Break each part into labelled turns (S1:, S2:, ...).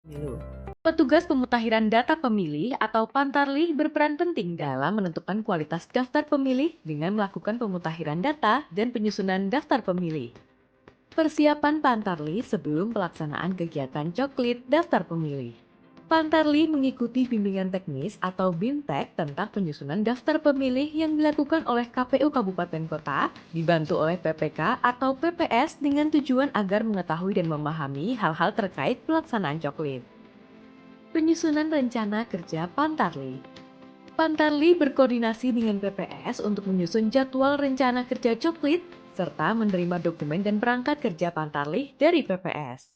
S1: Pemilu. Petugas pemutakhiran data pemilih atau Pantarlih berperan penting dalam menentukan kualitas daftar pemilih dengan melakukan pemutakhiran data dan penyusunan daftar pemilih. Persiapan Pantarlih sebelum pelaksanaan kegiatan coklit daftar pemilih. Pantarlih mengikuti bimbingan teknis atau BIMTEK tentang penyusunan daftar pemilih yang dilakukan oleh KPU Kabupaten Kota, dibantu oleh PPK atau PPS dengan tujuan agar mengetahui dan memahami hal-hal terkait pelaksanaan coklit. Penyusunan rencana kerja Pantarlih. Pantarlih berkoordinasi dengan PPS untuk menyusun jadwal rencana kerja coklit serta menerima dokumen dan perangkat kerja Pantarlih dari PPS.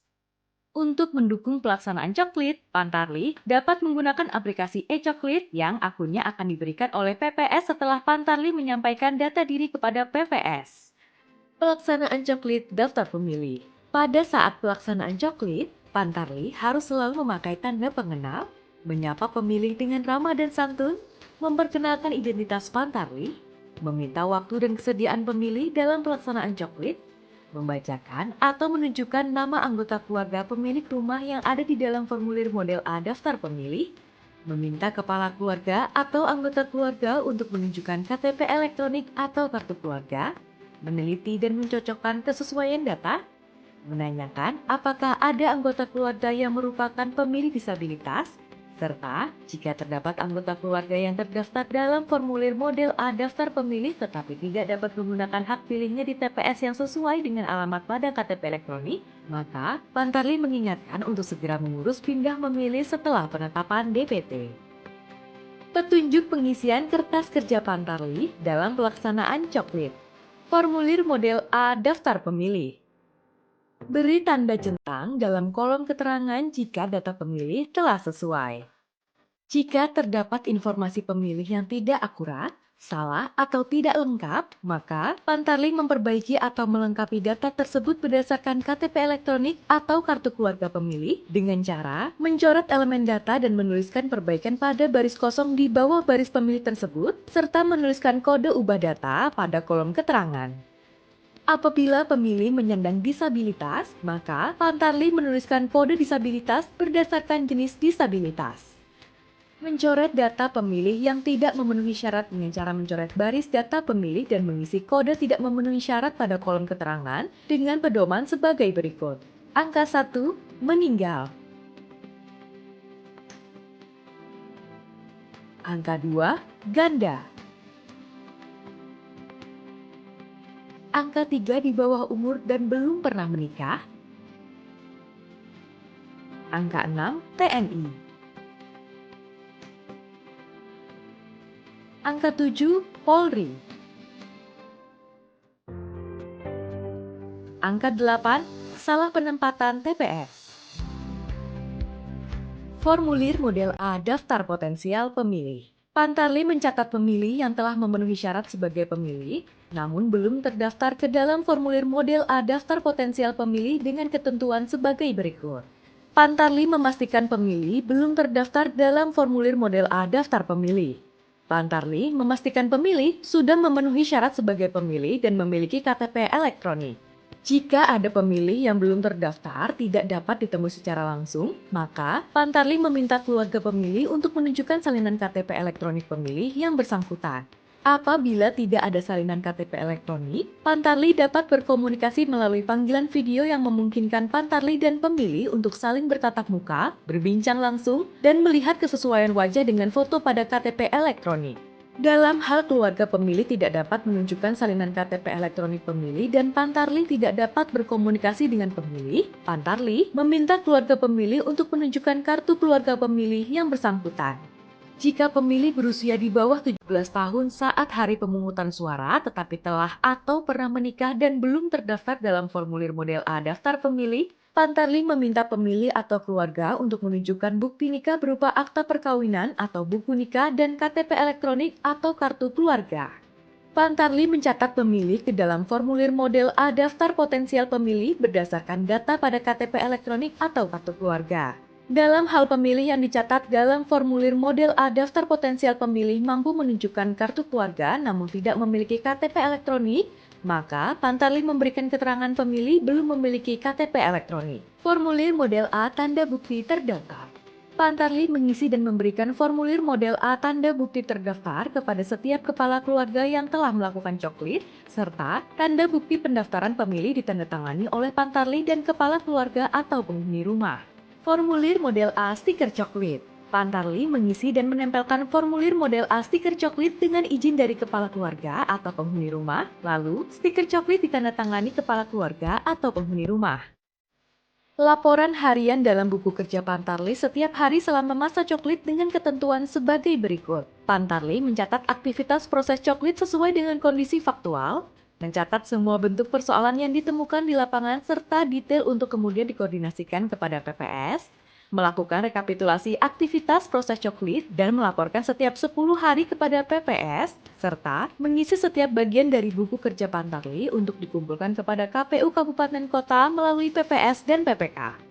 S1: Untuk mendukung pelaksanaan coklit, Pantarlih dapat menggunakan aplikasi e-coklit yang akunnya akan diberikan oleh PPS setelah Pantarlih menyampaikan data diri kepada PPS. Pelaksanaan coklit daftar pemilih. Pada saat pelaksanaan coklit, Pantarlih harus selalu memakai tanda pengenal, menyapa pemilih dengan ramah dan santun, memperkenalkan identitas Pantarlih, meminta waktu dan kesediaan pemilih dalam pelaksanaan coklit, membacakan atau menunjukkan nama anggota keluarga pemilik rumah yang ada di dalam formulir model A daftar pemilih, meminta kepala keluarga atau anggota keluarga untuk menunjukkan KTP elektronik atau kartu keluarga, meneliti dan mencocokkan kesesuaian data, menanyakan apakah ada anggota keluarga yang merupakan pemilih disabilitas, serta jika terdapat anggota keluarga yang terdaftar dalam formulir model A daftar pemilih tetapi tidak dapat menggunakan hak pilihnya di TPS yang sesuai dengan alamat pada KTP elektronik, maka Pantarlih mengingatkan untuk segera mengurus pindah memilih setelah penetapan DPT. Petunjuk pengisian kertas kerja Pantarlih dalam pelaksanaan coklit. Formulir model A daftar pemilih. Beri tanda centang dalam kolom keterangan jika data pemilih telah sesuai. Jika terdapat informasi pemilih yang tidak akurat, salah, atau tidak lengkap, maka Pantarlih memperbaiki atau melengkapi data tersebut berdasarkan KTP elektronik atau kartu keluarga pemilih dengan cara mencoret elemen data dan menuliskan perbaikan pada baris kosong di bawah baris pemilih tersebut, serta menuliskan kode ubah data pada kolom keterangan. Apabila pemilih menyandang disabilitas, maka Pantarlih menuliskan kode disabilitas berdasarkan jenis disabilitas. Mencoret data pemilih yang tidak memenuhi syarat dengan cara mencoret baris data pemilih dan mengisi kode tidak memenuhi syarat pada kolom keterangan dengan pedoman sebagai berikut. Angka 1, meninggal. Angka 2, ganda. Angka 3 di bawah umur dan belum pernah menikah. Angka 6, TNI. Angka 7, Polri. Angka 8, salah penempatan TPS. Formulir model A daftar potensial pemilih. Pantarlih mencatat pemilih yang telah memenuhi syarat sebagai pemilih, namun belum terdaftar ke dalam formulir model A daftar potensial pemilih dengan ketentuan sebagai berikut. Pantarlih memastikan pemilih belum terdaftar dalam formulir model A daftar pemilih. Pantarlih memastikan pemilih sudah memenuhi syarat sebagai pemilih dan memiliki KTP elektronik. Jika ada pemilih yang belum terdaftar tidak dapat ditemui secara langsung, maka Pantarlih meminta keluarga pemilih untuk menunjukkan salinan KTP elektronik pemilih yang bersangkutan. Apabila tidak ada salinan KTP elektronik, Pantarlih dapat berkomunikasi melalui panggilan video yang memungkinkan Pantarlih dan pemilih untuk saling bertatap muka, berbincang langsung, dan melihat kesesuaian wajah dengan foto pada KTP elektronik. Dalam hal keluarga pemilih tidak dapat menunjukkan salinan KTP elektronik pemilih dan Pantarlih tidak dapat berkomunikasi dengan pemilih, Pantarlih meminta keluarga pemilih untuk menunjukkan kartu keluarga pemilih yang bersangkutan. Jika pemilih berusia di bawah 17 tahun saat hari pemungutan suara tetapi telah atau pernah menikah dan belum terdaftar dalam formulir model A daftar pemilih, Pantarlih meminta pemilih atau keluarga untuk menunjukkan bukti nikah berupa akta perkawinan atau buku nikah dan KTP elektronik atau kartu keluarga. Pantarlih mencatat pemilih ke dalam formulir model A daftar potensial pemilih berdasarkan data pada KTP elektronik atau kartu keluarga. Dalam hal pemilih yang dicatat dalam formulir model A daftar potensial pemilih mampu menunjukkan kartu keluarga namun tidak memiliki KTP elektronik, Maka, Pantarlih memberikan keterangan pemilih belum memiliki KTP elektronik. Formulir model A tanda bukti terdaftar. Pantarlih mengisi dan memberikan formulir model A tanda bukti terdaftar kepada setiap kepala keluarga yang telah melakukan coklit, serta tanda bukti pendaftaran pemilih ditandatangani oleh Pantarlih dan kepala keluarga atau penghuni rumah. Formulir model A stiker coklit. Pantarlih mengisi dan menempelkan formulir model A stiker coklit dengan izin dari kepala keluarga atau penghuni rumah, lalu stiker coklit ditandatangani kepala keluarga atau penghuni rumah. Laporan harian dalam buku kerja Pantarlih setiap hari selama masa coklit dengan ketentuan sebagai berikut. Pantarlih mencatat aktivitas proses coklit sesuai dengan kondisi faktual, mencatat semua bentuk persoalan yang ditemukan di lapangan serta detail untuk kemudian dikoordinasikan kepada PPS, melakukan rekapitulasi aktivitas proses coklit dan melaporkan setiap 10 hari kepada PPS, serta mengisi setiap bagian dari buku kerja Pantarlih untuk dikumpulkan kepada KPU Kabupaten Kota melalui PPS dan PPK.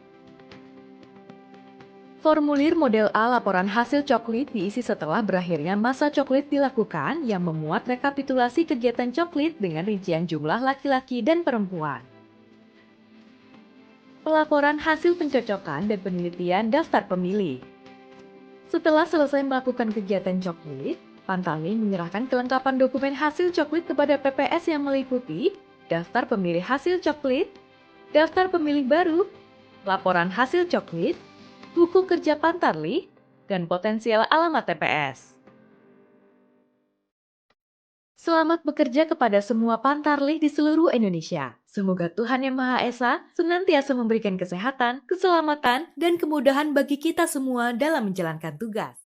S1: Formulir model A laporan hasil coklit diisi setelah berakhirnya masa coklit dilakukan yang memuat rekapitulasi kegiatan coklit dengan rincian jumlah laki-laki dan perempuan. Pelaporan hasil pencocokan dan penelitian daftar pemilih. Setelah selesai melakukan kegiatan coklit, Pantarlih menyerahkan kelengkapan dokumen hasil coklit kepada PPS yang meliputi daftar pemilih hasil coklit, daftar pemilih baru, laporan hasil coklit, buku kerja Pantarlih, dan potensial alamat TPS. Selamat bekerja kepada semua Pantarlih di seluruh Indonesia. Semoga Tuhan Yang Maha Esa senantiasa memberikan kesehatan, keselamatan, dan kemudahan bagi kita semua dalam menjalankan tugas.